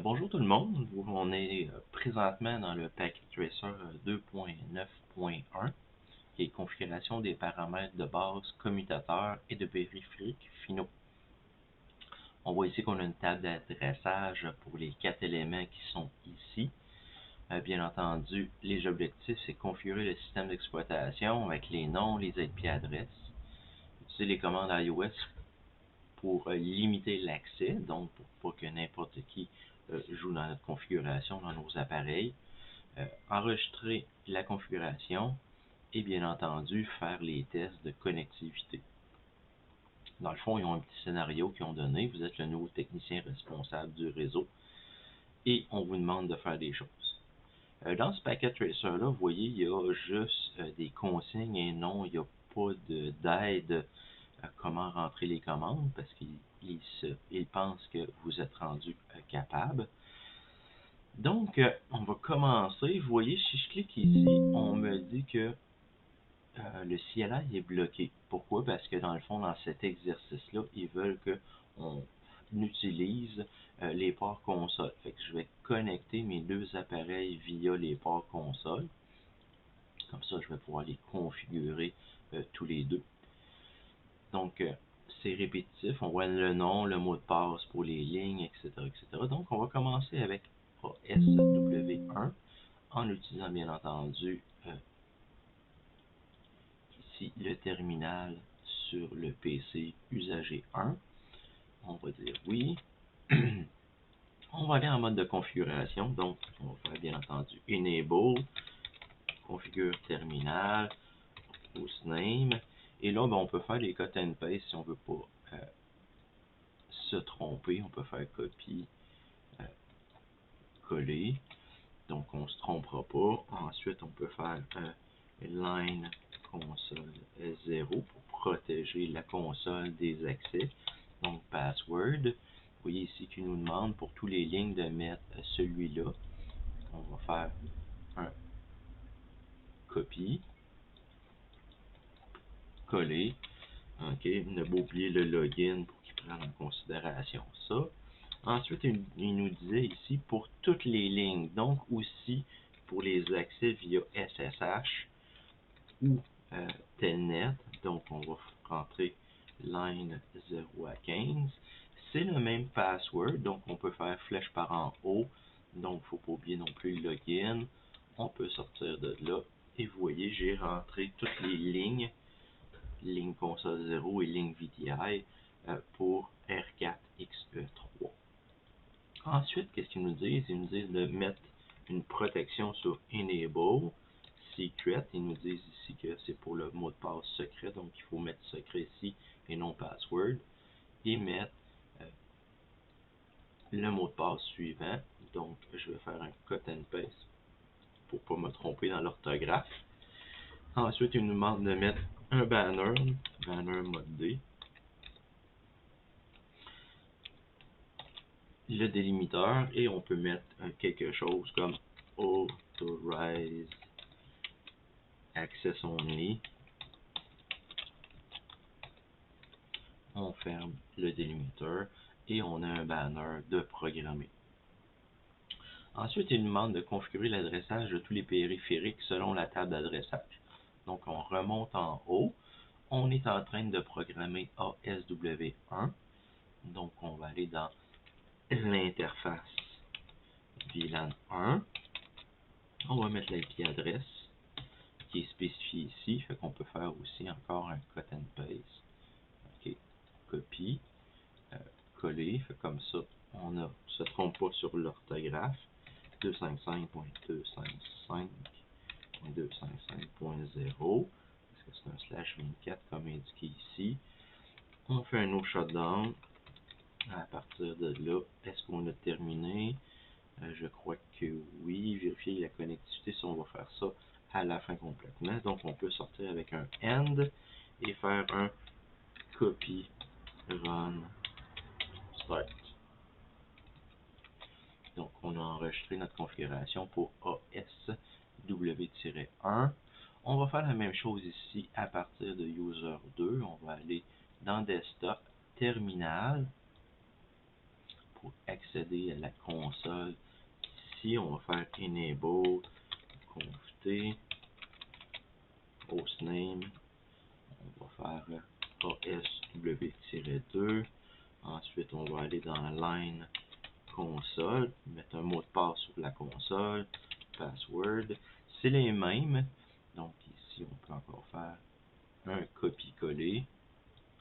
Bonjour tout le monde, on est présentement dans le Packet Tracer 2.9.1 qui est configuration des paramètres de base commutateurs et de périphériques finaux. On voit ici qu'on a une table d'adressage pour les 4 éléments qui sont ici. Bien entendu, les objectifs, c'est configurer le système d'exploitation avec les noms, les IP adresses, utiliser les commandes iOS pour limiter l'accès, donc pour pas que n'importe qui joue dans notre configuration, dans nos appareils, enregistrer la configuration et bien entendu faire les tests de connectivité. Dans le fond, ils ont un petit scénario qu'ils ont donné. Vous êtes le nouveau technicien responsable du réseau et on vous demande de faire des choses. Dans ce Packet Tracer-là, vous voyez, il y a juste des consignes et non, il n'y a pas d'aide à comment rentrer les commandes parce qu'il pense que vous êtes rendu capable. Donc, on va commencer. Vous voyez, si je clique ici, on me dit que le CLI est bloqué. Pourquoi? Parce que dans le fond, dans cet exercice-là, ils veulent qu'on utilise les ports console. Fait que je vais connecter mes deux appareils via les ports console. Comme ça, je vais pouvoir les configurer tous les deux. Donc, c'est répétitif. On voit le nom, le mot de passe pour les lignes, etc., etc. Donc, on va commencer avec ASW1 en utilisant bien entendu ici le terminal sur le PC usager 1. On va dire oui. On va aller en mode de configuration. Donc, on va faire bien entendu Enable, configure terminal, hostname. Et là, ben, on peut faire les cut and paste si on ne veut pas se tromper. On peut faire copie, coller. Donc, on ne se trompera pas. Ensuite, on peut faire line console 0 pour protéger la console des accès. Donc, password. Vous voyez ici qu'il nous demande pour tous les lignes de mettre celui-là. On va faire un copie, coller. OK, ne pas oublier le login pour qu'il prenne en considération ça. Ensuite, il nous disait ici pour toutes les lignes, donc aussi pour les accès via SSH ou Telnet. Donc, on va rentrer line 0 à 15. C'est le même password, donc on peut faire flèche par en haut. Donc, il ne faut pas oublier non plus le login. On peut sortir de là. Et vous voyez, j'ai rentré toutes les lignes, ligne console 0 et ligne VDI pour R4XE3. Ensuite, qu'est-ce qu'ils nous disent? Ils nous disent de mettre une protection sur Enable, Secret. Ils nous disent ici que c'est pour le mot de passe secret, donc il faut mettre secret ici et non password. Et mettre le mot de passe suivant. Donc, je vais faire un cut and paste pour ne pas me tromper dans l'orthographe. Ensuite, il nous demande de mettre un banner mode D. Le délimiteur et on peut mettre quelque chose comme Authorize Access Only. On ferme le délimiteur et on a un banner de programmer. Ensuite, il nous demande de configurer l'adressage de tous les périphériques selon la table d'adressage. Donc, on remonte en haut. On est en train de programmer ASW1. Donc, on va aller dans l'interface VLAN 1. On va mettre l'IP adresse qui est spécifié ici. Fait qu'on peut faire aussi encore un cut and paste. OK. Copie. Coller. Fait comme ça, on ne se trompe pas sur l'orthographe. 255.255.255.0 parce que c'est un slash 24 comme indiqué ici. On fait un autre shutdown. À partir de là, est-ce qu'on a terminé? Je crois que oui. Vérifier la connectivité, si on va faire ça à la fin complètement. Donc, on peut sortir avec un end et faire un copy run start. Donc, on a enregistré notre configuration pour ASW-1. On va faire la même chose ici à partir de user 2. On va aller dans desktop, terminal, pour accéder à la console. Ici, on va faire enable conft hostname. On va faire ASW-2. Ensuite, on va aller dans line console, mettre un mot de passe sur la console, password. C'est les mêmes. Donc ici, on peut encore faire un copier-coller.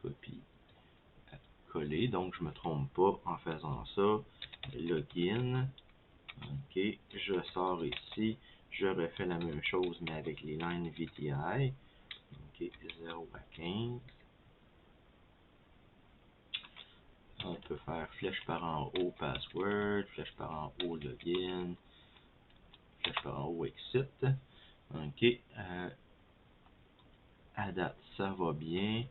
Copier-coller. Donc, je ne me trompe pas en faisant ça. Login. OK. Je sors ici. Je refais la même chose, mais avec les lignes VTI. OK. 0 à 15. On peut faire flèche par en haut password, flèche par en haut login, flèche par en haut exit. OK. À date, ça va bien.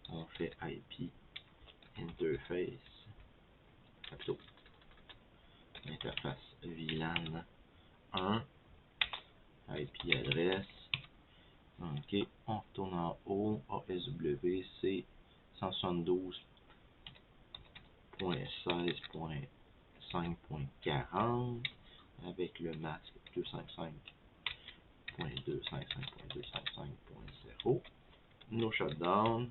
On fait IP interface. Plutôt. Interface VLAN 1. IP adresse. OK. On retourne en haut. ASW, c'est 172.16.5.40 avec le masque 255.255.255.0. No shutdown.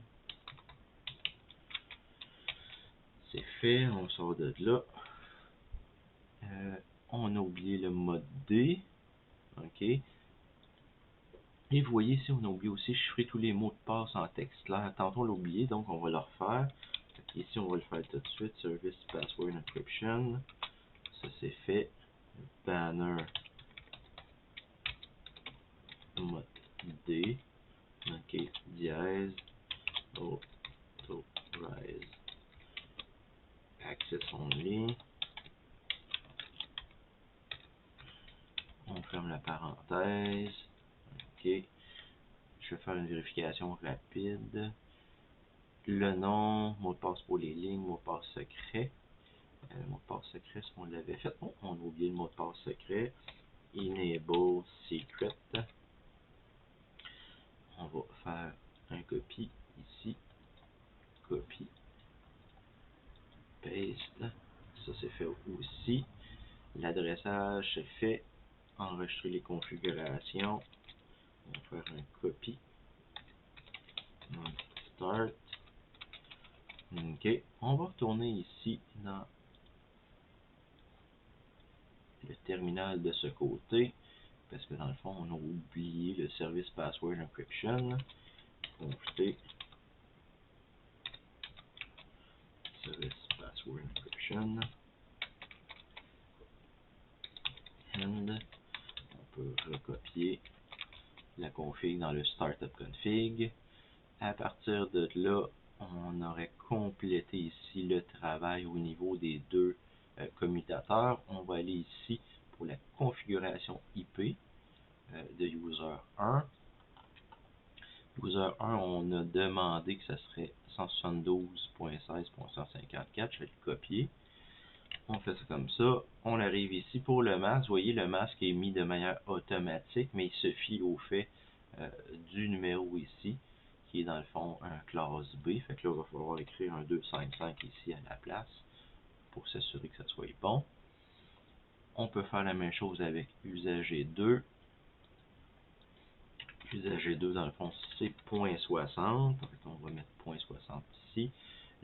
C'est fait, on sort de là. On a oublié le mode D. OK. Et vous voyez ici, on a oublié aussi chiffrer tous les mots de passe en texte clair. Tantôt on l'a oublié, donc on va le refaire. Ici, on va le faire tout de suite. Service Password Encryption. Ça, c'est fait. Banner. Mode D. OK. Dièse. Authorize. Access only. On ferme la parenthèse. OK. Je vais faire une vérification rapide. Le nom, mot de passe pour les lignes, mot de passe secret. Le mot de passe secret, est-ce qu'on l'avait fait? Oh, on a oublié le mot de passe secret. Enable secret. On va faire un copie ici. Copie. Paste. Ça, c'est fait aussi. L'adressage, c'est fait. Enregistrer les configurations. On va faire un copie. Start. OK. On va retourner ici dans le terminal de ce côté. Parce que dans le fond, on a oublié le service Password Encryption. Confier. Service Password Encryption. And on peut recopier la config dans le Startup Config. À partir de là, on aurait complété ici le travail au niveau des deux commutateurs. On va aller ici pour la configuration IP de user 1. User 1, on a demandé que ça serait 172.16.154. Je vais le copier. On fait ça comme ça. On arrive ici pour le masque. Vous voyez, le masque est mis de manière automatique, mais il se fie au fait du numéro ici, qui est dans le fond un classe B. Fait que là, il va falloir écrire un 255 ici à la place pour s'assurer que ça soit bon. On peut faire la même chose avec usager 2. Usager 2, dans le fond, c'est .60. On va mettre .60 ici.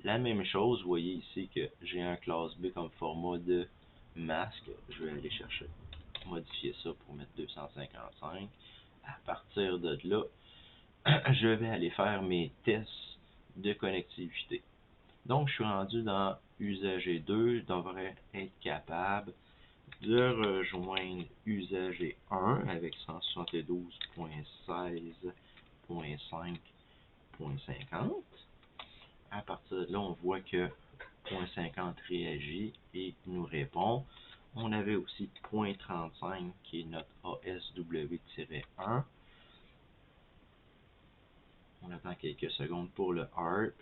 La même chose, vous voyez ici que j'ai un classe B comme format de masque. Je vais aller chercher, modifier ça pour mettre 255. À partir de là, je vais aller faire mes tests de connectivité. Donc, je suis rendu dans usager 2. Je devrais être capable de rejoindre usager 1 avec 172.16.5.50. À partir de là, on voit que .50 réagit et nous répond. On avait aussi .35 qui est notre ASW-1. On attend quelques secondes pour le ARP.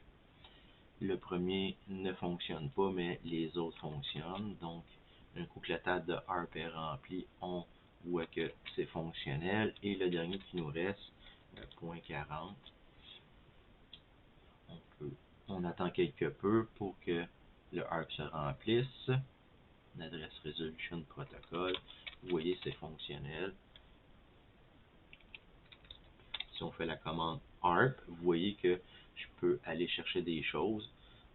Le premier ne fonctionne pas, mais les autres fonctionnent. Donc, un coup que la table de ARP est remplie, on voit que c'est fonctionnel. Et le dernier qui nous reste, .40. On attend quelque peu pour que le ARP se remplisse. adresse resolution protocol. Vous voyez, c'est fonctionnel. Si on fait la commande ARP, vous voyez que je peux aller chercher des choses.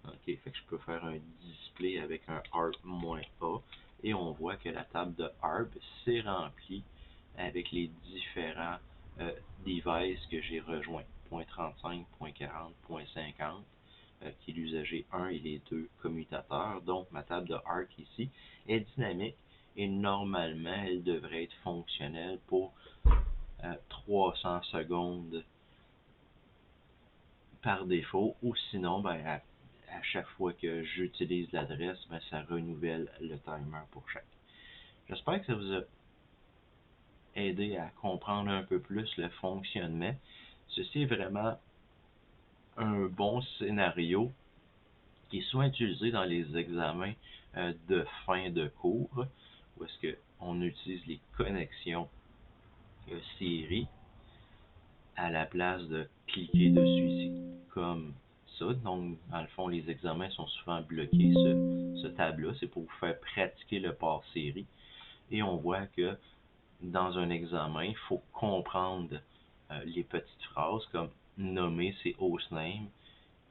Ok, fait que je peux faire un display avec un ARP-A et on voit que la table de ARP s'est remplie avec les différents devices que j'ai rejoints. .35, .40, .50, qui est l'usager 1 et les deux commutateurs. Donc ma table de ARP ici est dynamique et normalement elle devrait être fonctionnelle pour 300 secondes par défaut, ou sinon, à chaque fois que j'utilise l'adresse, ça renouvelle le timer pour chaque. J'espère que ça vous a aidé à comprendre un peu plus le fonctionnement. Ceci est vraiment un bon scénario qui est souvent utilisé dans les examens de fin de cours, où est-ce qu'on utilise les connexions série à la place de cliquer dessus ici comme ça. Donc, dans le fond, les examens sont souvent bloqués, ce tab-là. C'est pour vous faire pratiquer le port série. Et on voit que dans un examen, il faut comprendre les petites phrases comme nommer, c'est hostname.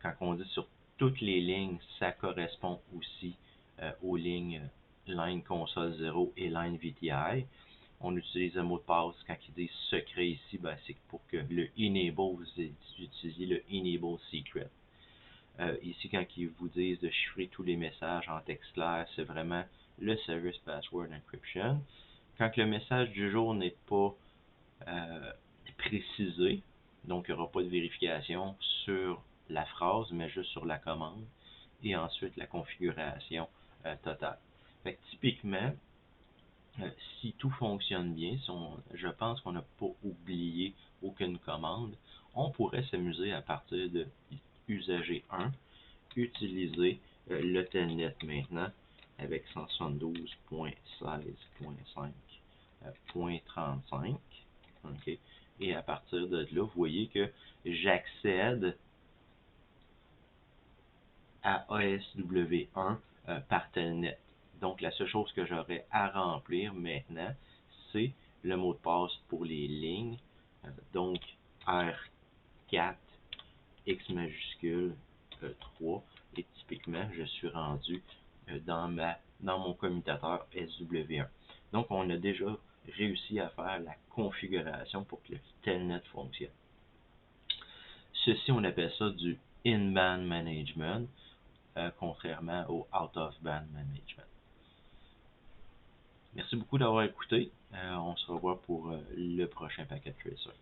Quand on dit sur toutes les lignes, ça correspond aussi aux lignes line console 0 et line VTI. On utilise un mot de passe quand il dit secret ici, c'est pour que le enable, vous utilisez le enable secret. Ici, quand ils vous disent de chiffrer tous les messages en texte clair, c'est vraiment le Service Password Encryption. Quand le message du jour n'est pas précisé, donc il n'y aura pas de vérification sur la phrase, mais juste sur la commande, et ensuite la configuration totale. Fait que, typiquement, si tout fonctionne bien, je pense qu'on n'a pas oublié aucune commande, on pourrait s'amuser à partir de usager 1, utiliser le telnet maintenant avec 172.16.5.35. Okay. Et à partir de là, vous voyez que j'accède à ASW1 par telnet. Donc, la seule chose que j'aurais à remplir maintenant, c'est le mot de passe pour les lignes. Donc, R4, X majuscule 3. Et typiquement, je suis rendu dans mon commutateur SW1. Donc, on a déjà réussi à faire la configuration pour que le telnet fonctionne. Ceci, on appelle ça du in-band management, contrairement au out-of-band management. Merci beaucoup d'avoir écouté. On se revoit pour le prochain Packet Tracer.